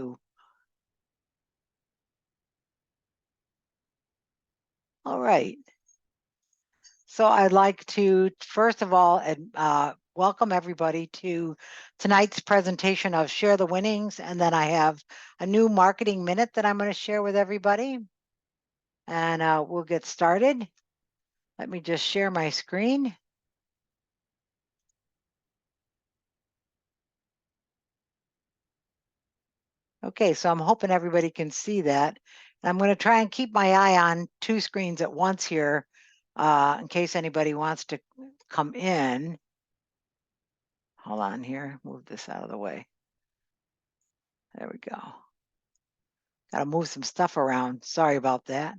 All right. So I'd like to, first of all, welcome everybody to tonight's presentation of Share the Winnings. And then I have a new marketing minute that I'm going to share with everybody. And we'll get started. Let me just share my screen. Okay, so I'm hoping everybody can see that. And I'm going to try and keep my eye on two screens at once here in case anybody wants to come in. Hold on here, move this out of the way. There we go. Got to move some stuff around. Sorry about that.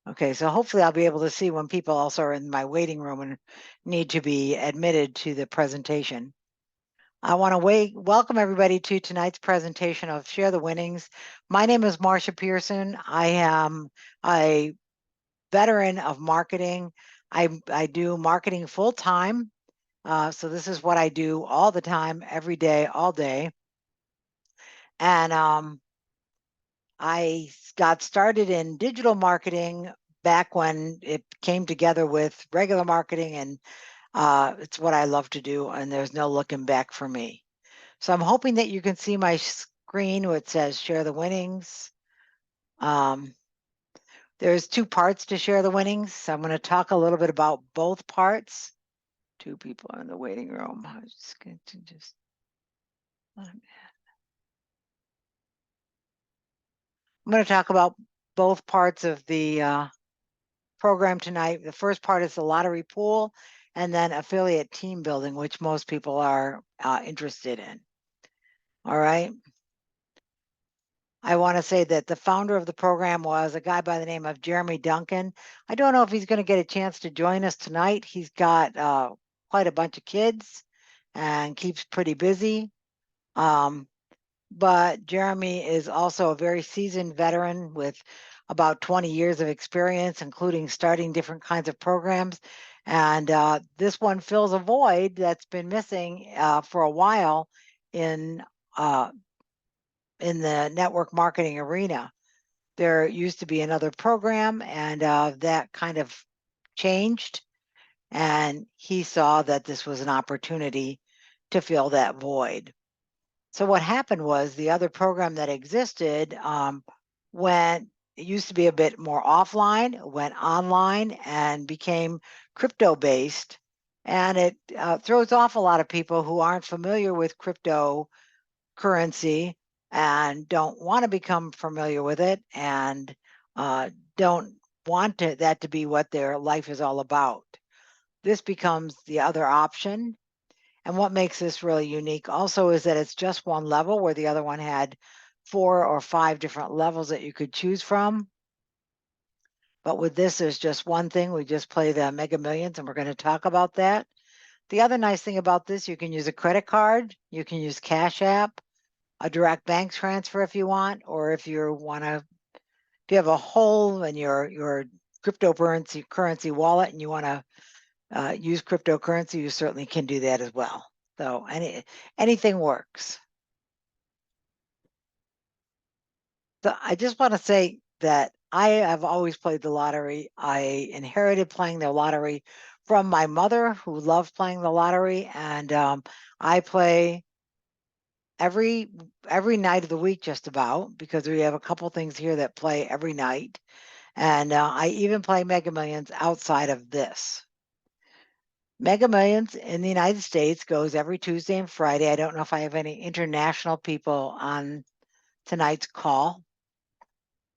Okay, so hopefully I'll be able to see when people also are in my waiting room and need to be admitted to the presentation. I want to welcome everybody to tonight's presentation of Share the Winnings. My name is Marcia Pearson. I am a veteran of marketing. I do marketing full time. So this is what I do all the time, every day, all day. And I got started in digital marketing back when it came together with regular marketing, and it's what I love to do, and there's no looking back for me. So I'm hoping that you can see my screen where it says Share the Winnings. There's two parts to Share the Winnings. So I'm going to talk a little bit about both parts. Two people are in the waiting room. I'm just going to just I'm going to talk about both parts of the program tonight. The first part is the lottery pool, and then affiliate team building, which most people are interested in. All right. I want to say that the founder of the program was a guy by the name of Jeremy Duncan. I don't know if he's going to get a chance to join us tonight. He's got quite a bunch of kids and keeps pretty busy. But Jeremy is also a very seasoned veteran with about 20 years of experience, including starting different kinds of programs. And this one fills a void that's been missing for a while in the network marketing arena. There used to be another program, and that kind of changed. And he saw that this was an opportunity to fill that void. So what happened was the other program that existed went, it used to be a bit more offline, went online and became crypto based. And it throws off a lot of people who aren't familiar with cryptocurrency and don't want to become familiar with it and don't want that to be what their life is all about. This becomes the other option. And what makes this really unique also is that it's just one level, where the other one had 4 or 5 different levels that you could choose from. But with this, there's just one thing. We just play the Mega Millions, and we're going to talk about that. The other nice thing about this, you can use a credit card, you can use Cash App, a direct bank transfer if you want, or if you have a hole in your cryptocurrency wallet and you want to use cryptocurrency, you certainly can do that as well. So anything works. So I just want to say that I have always played the lottery. I inherited playing the lottery from my mother, who loved playing the lottery, and I play every night of the week just about, because we have a couple things here that play every night, and I even play Mega Millions outside of this. Mega Millions in the United States goes every Tuesday and Friday. I don't know if I have any international people on tonight's call,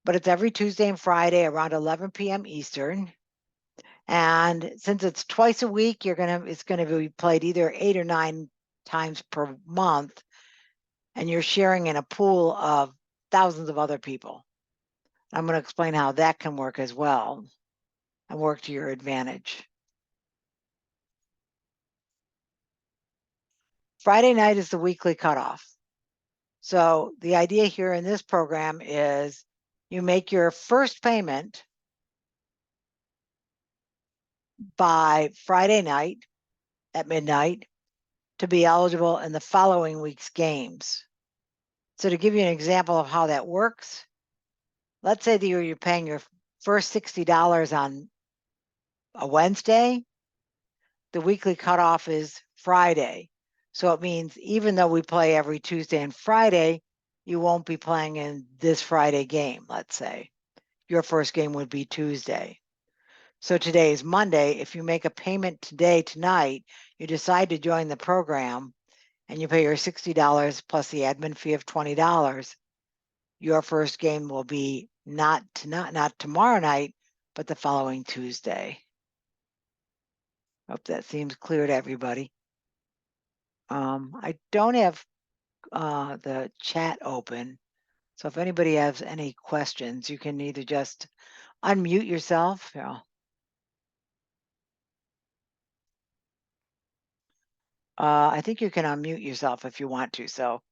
but it's every Tuesday and Friday around 11 p.m. Eastern. And since it's twice a week, it's gonna be played either 8 or 9 times per month, and you're sharing in a pool of thousands of other people. I'm going to explain how that can work as well and work to your advantage. Friday night is the weekly cutoff. So the idea here in this program is you make your first payment by Friday night at midnight, to be eligible in the following week's games. So to give you an example of how that works, let's say that you're paying your first $60 on a Wednesday, the weekly cutoff is Friday. So it means even though we play every Tuesday and Friday, you won't be playing in this Friday game, let's say. Your first game would be Tuesday. So today is Monday. If you make a payment tonight, you decide to join the program and you pay your $60 plus the admin fee of $20, your first game will be not tomorrow night, but the following Tuesday. Hope that seems clear to everybody. I don't have the chat open, so if anybody has any questions, you can either just unmute yourself. I think you can unmute yourself if you want to, so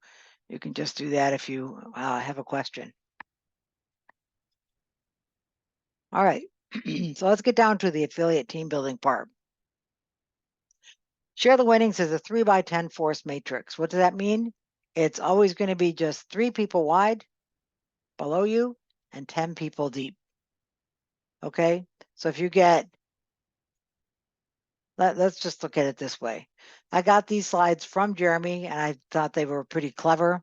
you can just do that if you have a question. All right, so let's get down to the affiliate team building part. Share the winnings is a 3x10 force matrix. What does that mean? It's always going to be just 3 people wide below you and 10 people deep. Okay, so if you get, let's just look at it this way. I got these slides from Jeremy and I thought they were pretty clever.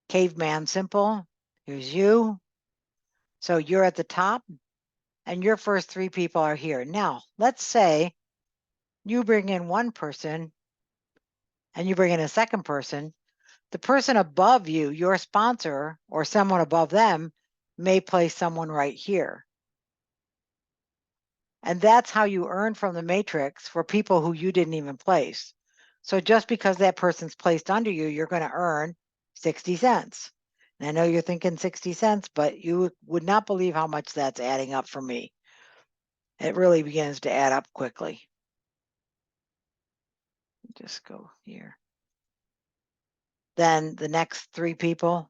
Caveman simple. Here's you. So you're at the top and your first 3 people are here. Now, let's say you bring in one person and you bring in a second person. The person above you, your sponsor or someone above them, may place someone right here. And that's how you earn from the matrix for people who you didn't even place. So just because that person's placed under you, you're going to earn 60 cents. And I know you're thinking 60 cents, but you would not believe how much that's adding up for me. It really begins to add up quickly. Just go here. Then the next 3 people,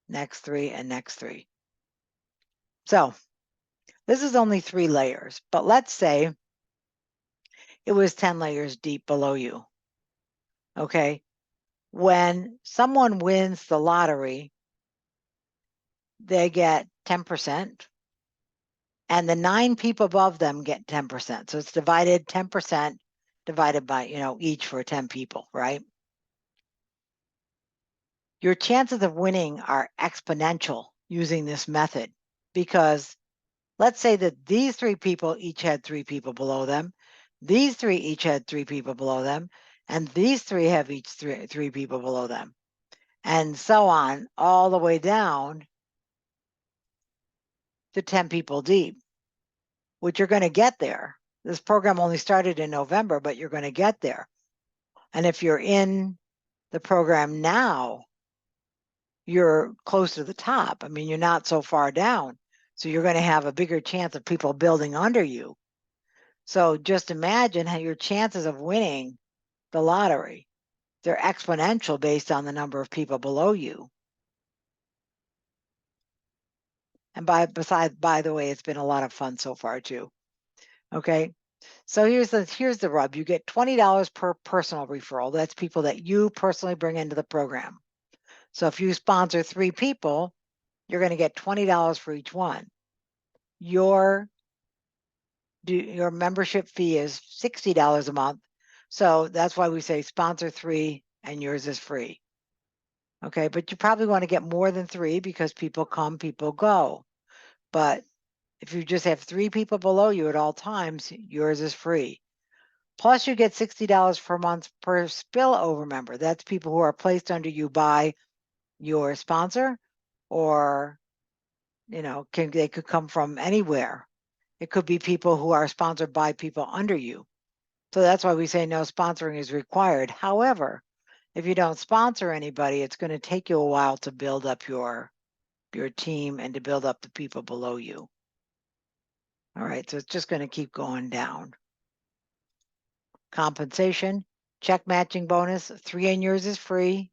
next 3, and next 3. So this is only 3 layers, but let's say it was 10 layers deep below you. Okay. When someone wins the lottery, they get 10%, and the 9 people above them get 10%. So it's divided 10% divided by, each for 10 people, right? Your chances of winning are exponential using this method because let's say that these 3 people each had 3 people below them. These 3 each had 3 people below them. And these 3 have each 3 people below them. And so on, all the way down to 10 people deep, which you're going to get there. This program only started in November, but you're going to get there. And if you're in the program now, you're close to the top. I mean, you're not so far down. So you're going to have a bigger chance of people building under you. So just imagine how your chances of winning the lottery, they're exponential based on the number of people below you. And by the way, it's been a lot of fun so far too. Okay. So here's the rub. You get $20 per personal referral. That's people that you personally bring into the program. So if you sponsor 3 people, you're going to get $20 for each one. Your membership fee is $60 a month. So that's why we say sponsor 3 and yours is free. Okay, but you probably want to get more than 3 because people come, people go. But if you just have 3 people below you at all times, yours is free. Plus you get $60 per month per spillover member. That's people who are placed under you by your sponsor or, they could come from anywhere. It could be people who are sponsored by people under you. So that's why we say no sponsoring is required. However, if you don't sponsor anybody, it's going to take you a while to build up your team and to build up the people below you. All right, so it's just going to keep going down. Compensation, check matching bonus, 3 and yours is free.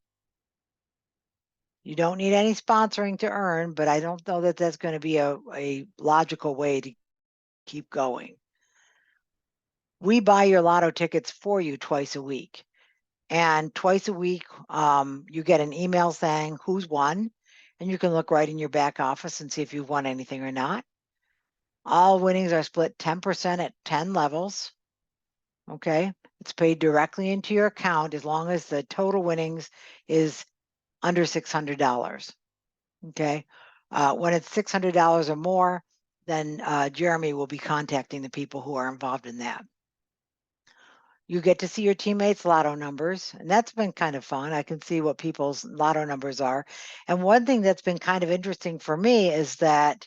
You don't need any sponsoring to earn, but I don't know that that's going to be a logical way to keep going. We buy your lotto tickets for you twice a week. And twice a week, you get an email saying who's won, and you can look right in your back office and see if you've won anything or not. All winnings are split 10% at 10 levels. Okay. It's paid directly into your account as long as the total winnings is under $600. Okay. When it's $600 or more, then Jeremy will be contacting the people who are involved in that. You get to see your teammates' lotto numbers, and that's been kind of fun. I can see what people's lotto numbers are. And one thing that's been kind of interesting for me is that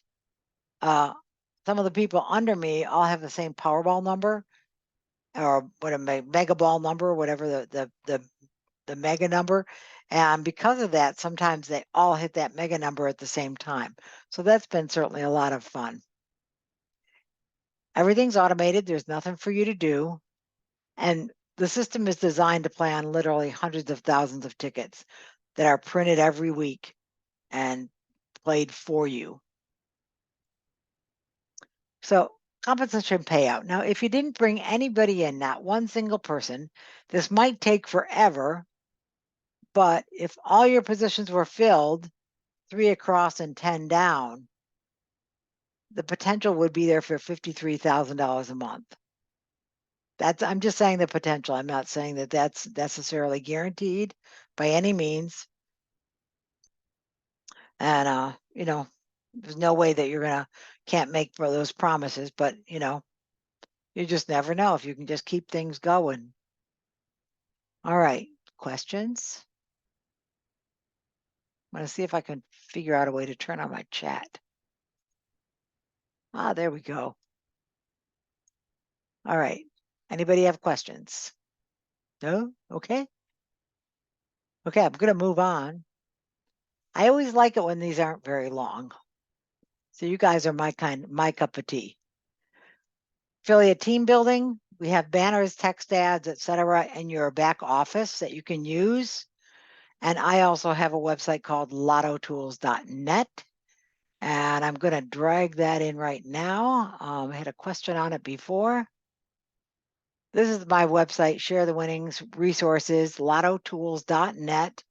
some of the people under me all have the same Powerball number, or what a mega ball number, whatever the mega number. And because of that, sometimes they all hit that mega number at the same time. So that's been certainly a lot of fun. Everything's automated. There's nothing for you to do. And the system is designed to play on literally hundreds of thousands of tickets that are printed every week and played for you. So compensation payout. Now, if you didn't bring anybody in, not one single person, this might take forever. But if all your positions were filled, 3 across and 10 down, the potential would be there for $53,000 a month. I'm just saying the potential. I'm not saying that that's necessarily guaranteed by any means. And there's no way that can't make for those promises, but you just never know if you can just keep things going. All right, questions? I'm going to see if I can figure out a way to turn on my chat. There we go. All right. Anybody have questions? No? Okay. Okay, I'm going to move on. I always like it when these aren't very long. So you guys are my cup of tea. Affiliate team building. We have banners, text ads, etc. in your back office that you can use. And I also have a website called lottotools.net. And I'm going to drag that in right now. I had a question on it before. This is my website, Share the Winnings Resources, lottotools.net.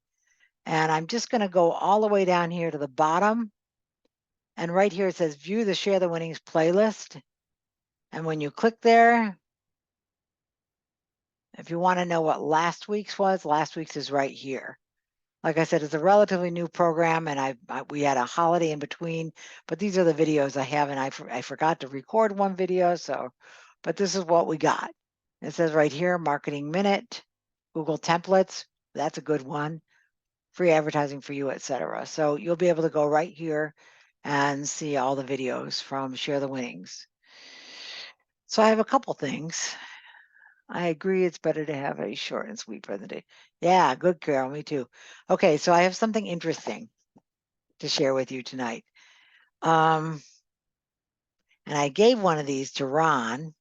And I'm just going to go all the way down here to the bottom. And right here it says View the Share the Winnings playlist. And when you click there, if you want to know what last week's was, last week's is right here. Like I said, it's a relatively new program, and we had a holiday in between, but these are the videos I have, and I forgot to record one video, but this is what we got. It says right here, Marketing Minute, Google Templates, that's a good one, free advertising for you, etc. So you'll be able to go right here and see all the videos from Share the Winnings. So I have a couple things. I agree it's better to have a short and sweet presentation. Yeah, good, Carol, me too. Okay, so I have something interesting to share with you tonight. And I gave one of these to Ron.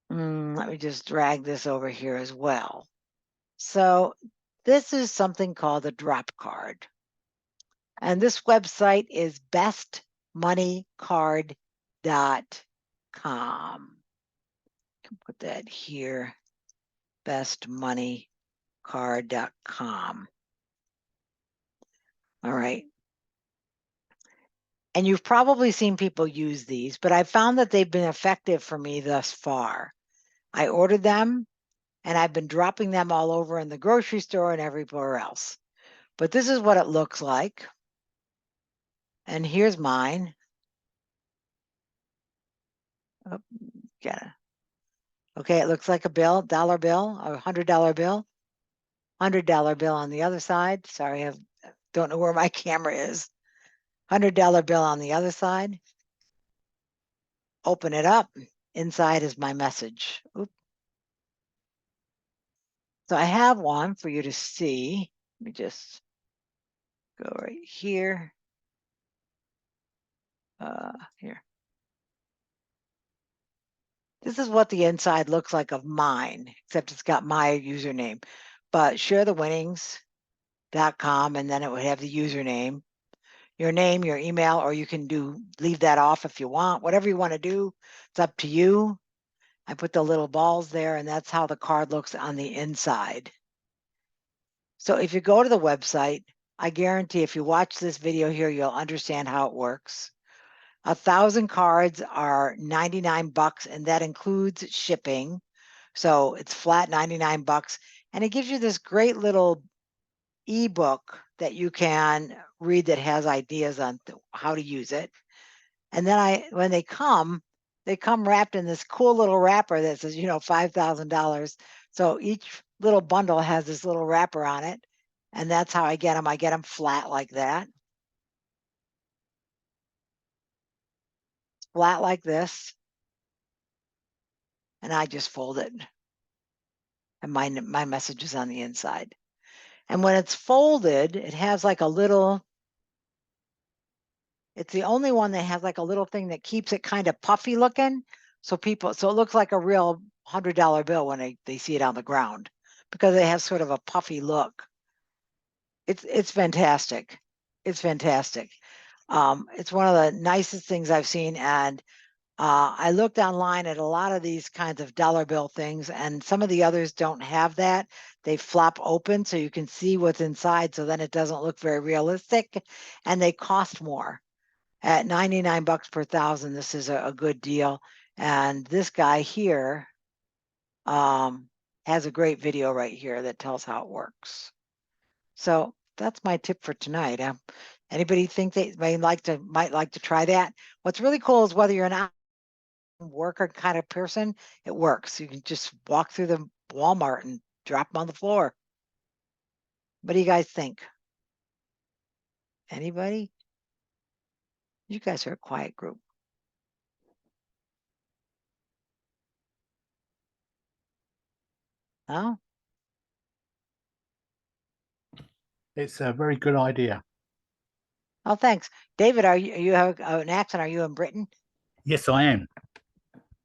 Let me just drag this over here as well. So this is something called a drop card. And this website is bestmoneycard.com. Put that here, bestmoneycard.com. All right. And you've probably seen people use these, but I've found that they've been effective for me thus far. I ordered them, and I've been dropping them all over in the grocery store and everywhere else. But this is what it looks like. And here's mine. Oh, get it. Okay, it looks like a bill, dollar bill, or $100 bill. $100 bill on the other side. Sorry, I don't know where my camera is. $100 bill on the other side. Open it up. Inside is my message. Oops. So I have one for you to see. Let me just go right here. Here. This is what the inside looks like of mine, except it's got my username. But sharethewinnings.com, and then it would have the username, your name, your email, or you can leave that off if you want. Whatever you want to do, it's up to you. I put the little balls there, and that's how the card looks on the inside. So if you go to the website, I guarantee if you watch this video here, you'll understand how it works. 1,000 cards are 99 bucks, and that includes shipping. So it's flat 99 bucks. And it gives you this great little ebook that you can read that has ideas on how to use it. And then when they come wrapped in this cool little wrapper that says, $5,000. So each little bundle has this little wrapper on it. And that's how I get them. I get them flat like that. Flat like this. And I just fold it. And my message is on the inside. And when it's folded, it has like a little, it's the only one that has like a little thing that keeps it kind of puffy looking. So it looks like a real $100 bill when they see it on the ground, because it has sort of a puffy look. It's fantastic. It's fantastic. It's one of the nicest things I've seen. And I looked online at a lot of these kinds of dollar bill things, and some of the others don't have that. They flop open so you can see what's inside. So then it doesn't look very realistic, and they cost more. At 99 bucks per thousand, this is a good deal. And this guy here has a great video right here that tells how it works. So that's my tip for tonight. Anybody think they might like to try that? What's really cool is whether you're an worker kind of person, it works. You can just walk through the Walmart and drop them on the floor. What do you guys think? Anybody? You guys are a quiet group. No? It's a very good idea. Oh, thanks. David, you have an accent? Are you in Britain? Yes, I am.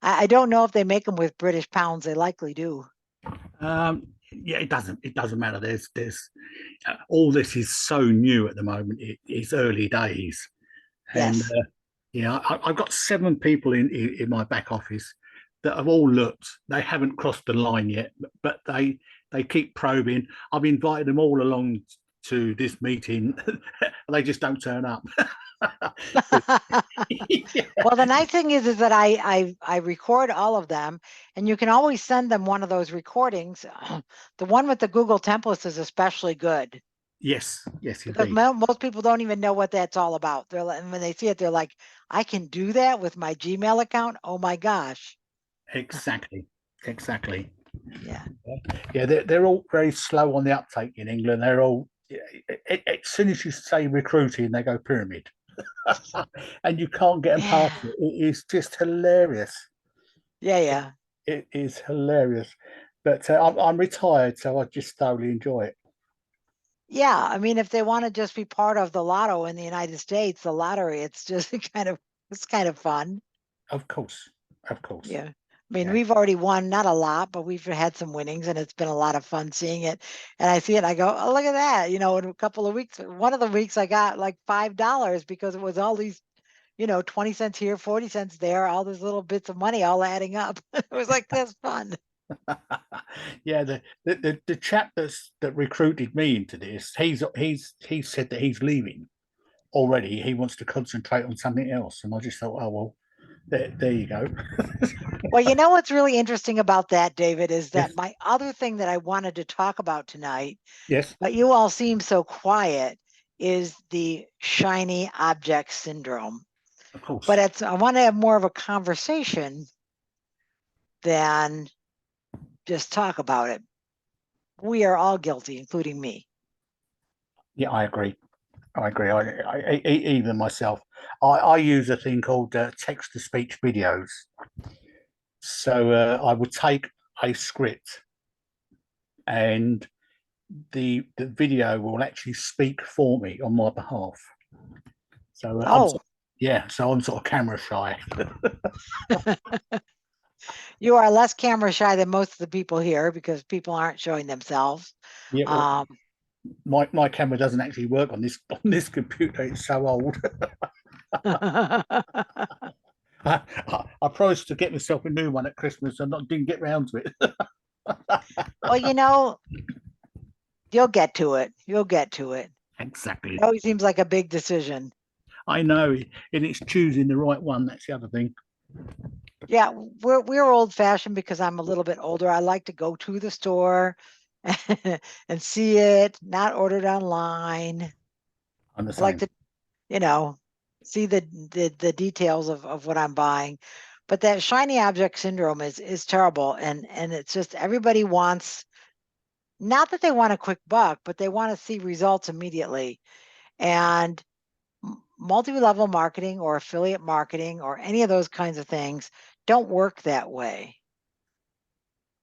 I don't know if they make them with British pounds. They likely do. Yeah, it doesn't matter. There's all this is so new at the moment. It's early days, and Yes. I've got 7 people in my back office that have all looked. They haven't crossed the line yet, but they keep probing. I've invited them all along to this meeting. They just don't turn up. Yeah. Well, the nice thing is that I record all of them, and you can always send them one of those recordings. The one with the Google templates is especially good, Yes, because indeed. most people don't even know what that's all about. And when they see it, they're like, I can do that with my Gmail account. Oh my gosh. Exactly. Yeah. Yeah, they're all very slow on the uptake in England. They're all as soon as you say recruiting, they go pyramid, and you can't get them Yeah. past it. It is just hilarious. Yeah. It, Yeah. it is hilarious. But I'm retired, so I just thoroughly enjoy it. Yeah. I mean, if they want to just be part of the lotto in the United States, the lottery, it's just it's kind of fun. Of course, of course. Yeah. I mean, Yeah. we've already won, not a lot, but we've had some winnings, and it's been a lot of fun seeing it. And I see it, and I go, oh, look at that. In a couple of weeks, one of the weeks I got like $5 because it was all these, 20 cents here, 40 cents there, all these little bits of money all adding up. It was like, that's fun. Yeah, the chap that recruited me into this, he's said that he's leaving already. He wants to concentrate on something else, and I just thought, oh well, there you go. Well, you know what's really interesting about that, David, is that Yes, my other thing that I wanted to talk about tonight, yes, but you all seem so quiet, is the shiny object syndrome. of course. But I want to have more of a conversation than just talk about it. We are all guilty, including me. Yeah, I agree. Even myself, I use a thing called text to speech videos. So I would take a script, and the video will actually speak for me on my behalf. So Oh, so I'm sort of camera shy. you are less camera shy than most of the people here because people aren't showing themselves. Yeah, well, Um, my camera doesn't actually work on this computer. It's so old. I promised to get myself a new one at Christmas and didn't get round to it. Well, you'll get to it. You'll get to it. It Exactly. always seems like a big decision. I know, and it's choosing the right one. That's the other thing. Yeah, we're old fashioned because I'm a little bit older. I like to go to the store and see it, not order it online. I'm the I like same. to, you know, see the details of what I'm buying. But that shiny object syndrome is terrible, and it's just everybody wants, not that they want a quick buck, but they want to see results immediately. And multi-level marketing or affiliate marketing or any of those kinds of things don't work that way.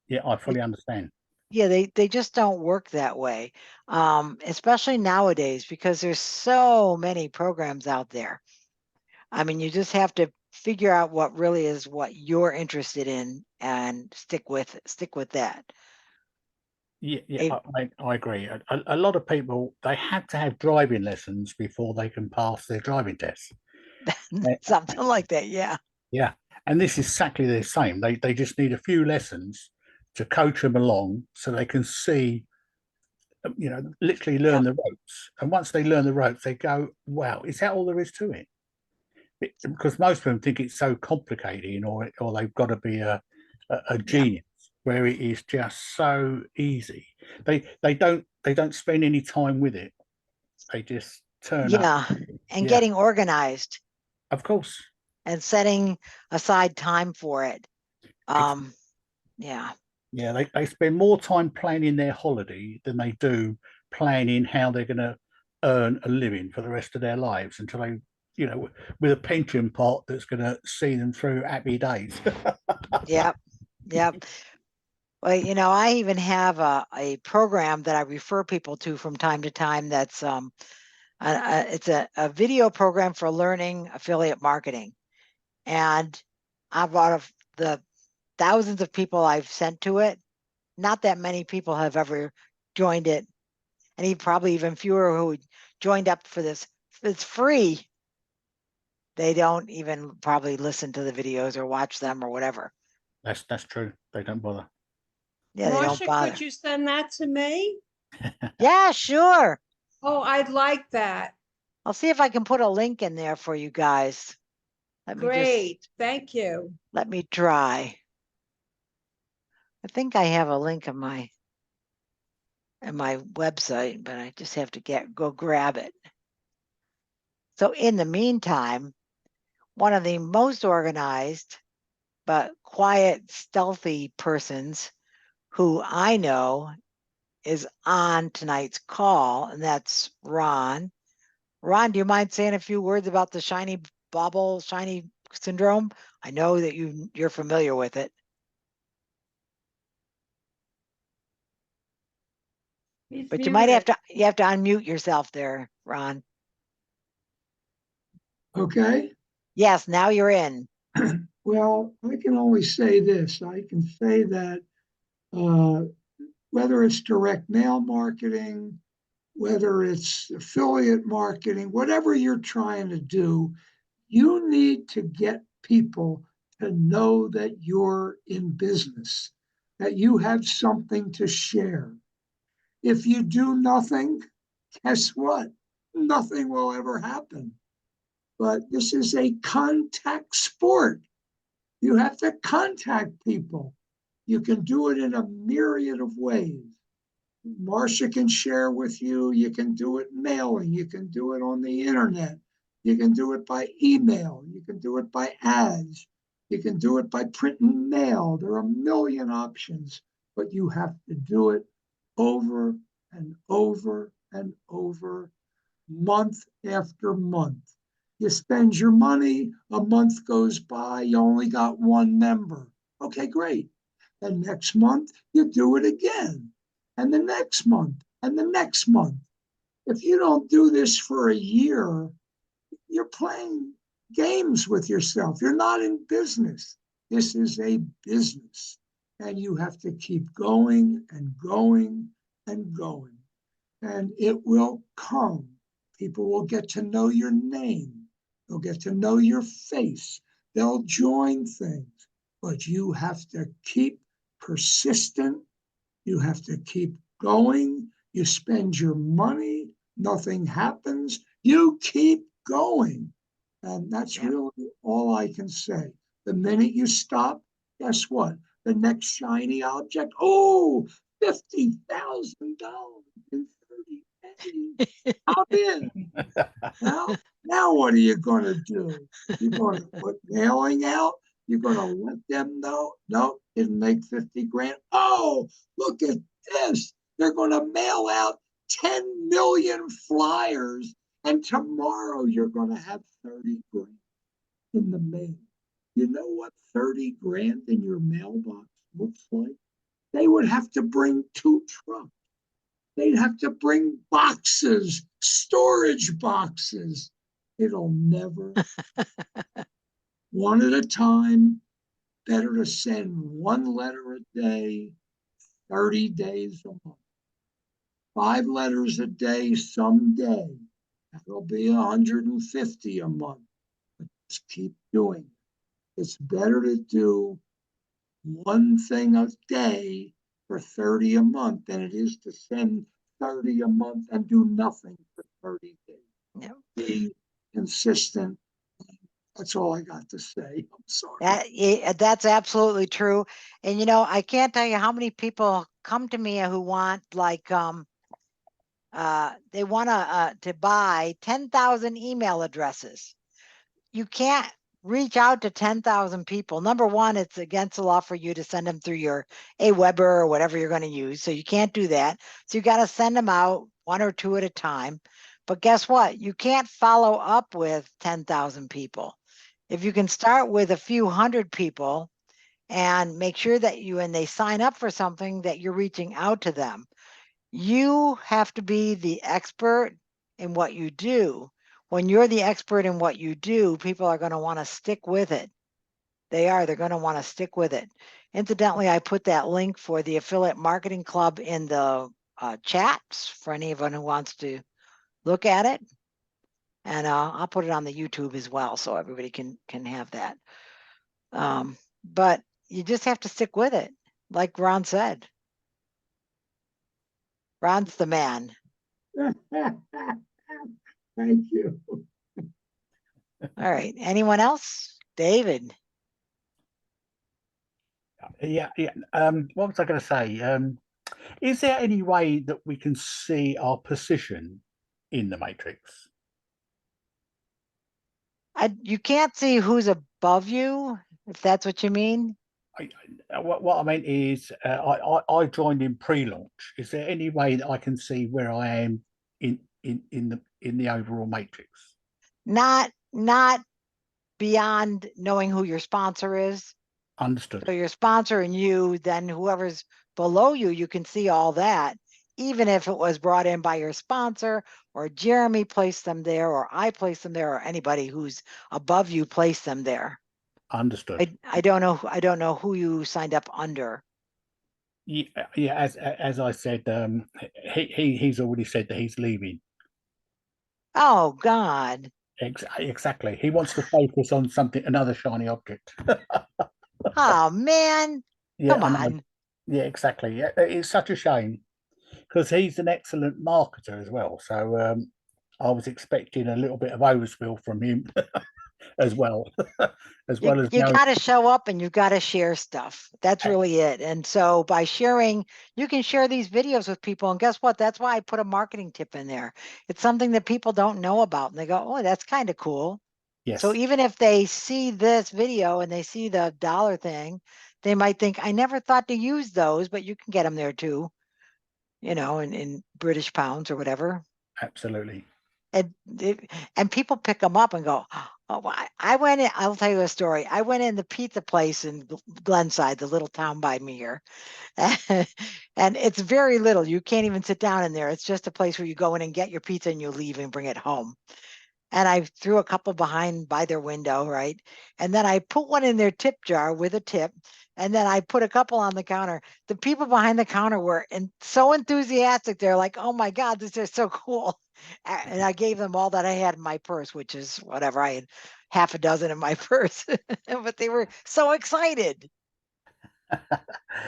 Yeah, I It, fully understand. yeah, they just don't work that way, especially nowadays because there's so many programs out there. I mean, you just have to figure out what really is what you're interested in and stick with that. Yeah, yeah, A- I agree. A lot of people they have to have driving lessons before they can pass their driving test. Uh, Something like that, yeah. Yeah, and this is exactly the same. They just need a few lessons to coach them along so they can see, literally learn Yep. the ropes. And once they learn the ropes, they go, "Wow, is that all there is to it?" Because most of them think it's so complicated, or they've got to be a Yeah. genius, where it is just so easy. They don't spend any time with it. They just turn up. Yeah. And Yeah, getting organized of course. and setting aside time for it. Ex- Um, yeah. Yeah, they spend more time planning their holiday than they do planning how they're going to earn a living for the rest of their lives until they, with a pension pot that's going to see them through happy days. Yep. Yep. Well, I even have a program that I refer people to from time to time that's it's a video program for learning affiliate marketing. And out of the thousands of people I've sent to it, not that many people have ever joined it, and probably even fewer who joined up for this. It's free. They don't even probably listen to the videos or watch them or whatever. That's true. They don't bother. Yeah, they don't Marcia, could bother. you send that to me? Yeah, sure. Oh, I'd like that. I'll see if I can put a link in there for you guys. Great. Thank you. Let me try. I think I have a link in my website, but I just have to go grab it. So in the meantime, one of the most organized but quiet, stealthy persons who I know is on tonight's call, and that's Ron. Ron, do you mind saying a few words about the shiny syndrome? I know that you're familiar with it. He's But you have muted. to unmute yourself there, Ron. Okay. Yes, now you're in. Well, I can only say this. I can say that uh, whether it's direct mail marketing, whether it's affiliate marketing, whatever you're trying to do, you need to get people to know that you're in business, that you have something to share. If you do nothing, guess what? Nothing will ever happen. But this is a contact sport. You have to contact people. You can do it in a myriad of ways. Marcia can share with you. You can do it mailing. You can do it on the internet. You can do it by email. You can do it by ads. You can do it by print and mail. There are a million options, but you have to do it over and over and over, month after month. You spend your money, a month goes by, you only got one member. Okay, great. The next month, you do it again, and the next month, and the next month. If you don't do this for a year, you're playing games with yourself. You're not in business. This is a business, and you have to keep going and going and going, and it will come. People will get to know your name. They'll get to know your face. they'll join things, but you have to keep persistent. You have to keep going. You spend your money, nothing happens. You keep going. And that's really all I can say. The minute you stop, guess what? The next shiny object, oh, $50,000 in 30 days. I'm in. Now what are you going to do? You're going to put mailing out? You're going to let them know? No, didn't make 50 grand. Oh, look at this. They're going to mail out 10 million flyers, and tomorrow you're going to have 30 grand in the mail. You know what 30 grand in your mailbox looks like? They would have to bring 2 trucks. They'd have to bring boxes, storage boxes. It'll never, one at a time, better to send 1 letter a day, 30 days a month. 5 letters a day someday. That'll be 150 a month. But just keep doing it. It's better to do 1 thing a day for 30 a month than it is to send 30 a month and do nothing for 30 days. Yeah. Be consistent. That's all I got to say. I'm sorry. That's absolutely true. And I can't tell you how many people come to me who want they want to buy 10,000 email addresses. You can't reach out to 10,000 people. Number one, it's against the law for you to send them through your Aweber or whatever you're going to use. So you can't do that. So you got to send them out 1 or 2 at a time. But guess what? You can't follow up with 10,000 people. If you can start with a few hundred people and make sure that when they sign up for something, that you're reaching out to them. You have to be the expert in what you do. When you're the expert in what you do, people are going to want to stick with it. They're going to want to stick with it. Incidentally, I put that link for the Affiliate Marketing Club in the chats for anyone who wants to look at it. And I'll put it on the YouTube as well, so everybody can have that. But you just have to stick with it, like Ron said. Ron's the man. Thank you. All right. Anyone else? David. Yeah. What was I going to say? Is there any way that we can see our position in the matrix? You can't see who's above you, if that's what you mean. What I meant is, I joined in pre-launch. Is there any way that I can see where I am in the overall matrix? Not beyond knowing who your sponsor is. Understood. So your sponsor and you, then whoever's below you, you can see all that, even if it was brought in by your sponsor or Jeremy placed them there or I placed them there or anybody who's above you placed them there. Understood. I don't know. I don't know who you signed up under. Yeah. As I said, he's already said that he's leaving. Oh God. Exactly. He wants to focus on another shiny object. Oh man. Yeah, Come on. Yeah, exactly. Yeah, it's such a shame because he's an excellent marketer as well. So I was expecting a little bit of overspill from him as well, as well as You got to show up and you've got to share stuff. That's really it. And so by sharing, you can share these videos with people. And guess what? That's why I put a marketing tip in there. It's something that people don't know about. And they go, oh, that's kind of cool. Yes. So even if they see this video and they see the dollar thing, they might think, I never thought to use those, but you can get them there too, in British pounds or whatever. Absolutely. And people pick them up and go, oh, I went in, I'll tell you a story. I went in the pizza place in Glenside, the little town by me here. And it's very little. You can't even sit down in there. It's just a place where you go in and get your pizza and you leave and bring it home. And I threw a couple by their window, right? And then I put one in their tip jar with a tip. And then I put a couple on the counter. The people behind the counter were so enthusiastic. They're like, oh my God, this is so cool. And I gave them all that I had in my purse, which is whatever. I had half a dozen in my purse, but they were so excited.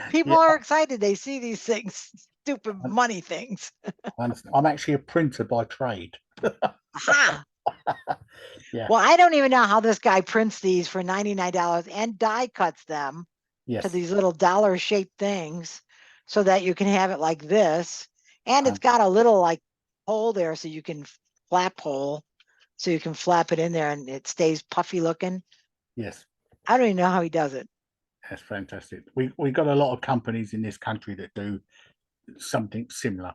People Yeah, are excited. They see these things, stupid money things. I understand. I'm actually a printer by trade. Aha. Yeah. Well, I don't even know how this guy prints these for $99 and die cuts them to Yes. these little dollar shaped things so that you can have it like this. And it's Um, got a little like hole there so you can flap hole, so you can flap it in there and it stays puffy looking. Yes. I don't even know how he does it. That's fantastic. We got a lot of companies in this country that do something similar.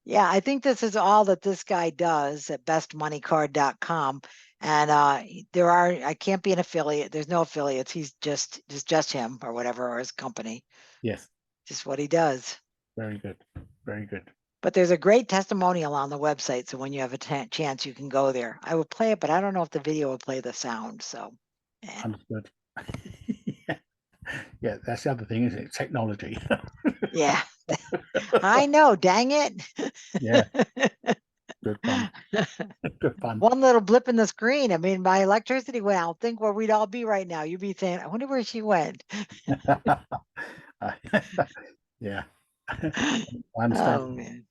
Yeah, I think this is all that this guy does at bestmoneycard.com. And I can't be an affiliate. There's no affiliates. He's just him or whatever, or his company. Yes. Just what he does. Very good. Very good. But there's a great testimonial on the website. So when you have a chance, you can go there. I would play it, but I don't know if the video will play the sound. So Understood. Yeah, that's the other thing, isn't it? Technology. yeah, I know. Dang it. Yeah. Good fun. Good fun. One little blip in the screen. I mean, my electricity went out. Think where we'd all be right now. You'd be saying, I wonder where she went. Yeah. I understand. Oh man.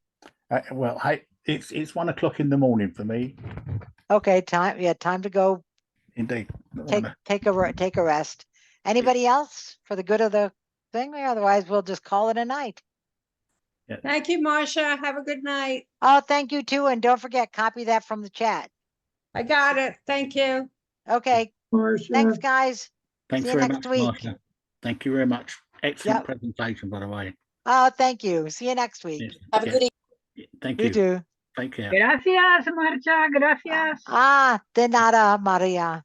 Well, hey, it's 1 o'clock in the morning for me. Okay, time. Yeah, time to go Indeed. take a rest. Anybody else for the good of the thing? Otherwise, we'll just call it a night. Thank you, Marcia. Have a good night. Oh, thank you too, and don't forget, copy that from the chat. I got it. Thank you. Okay, Marcia. thanks, guys. Thanks See you very next much, week. Marcia. Thank you very much. Excellent Yep. presentation, by the way. Oh, thank you. See you next week. Yes. Have a Yeah. good evening. Thank You you. too. Take care. Gracias, Marcha, gracias. De nada, Maria.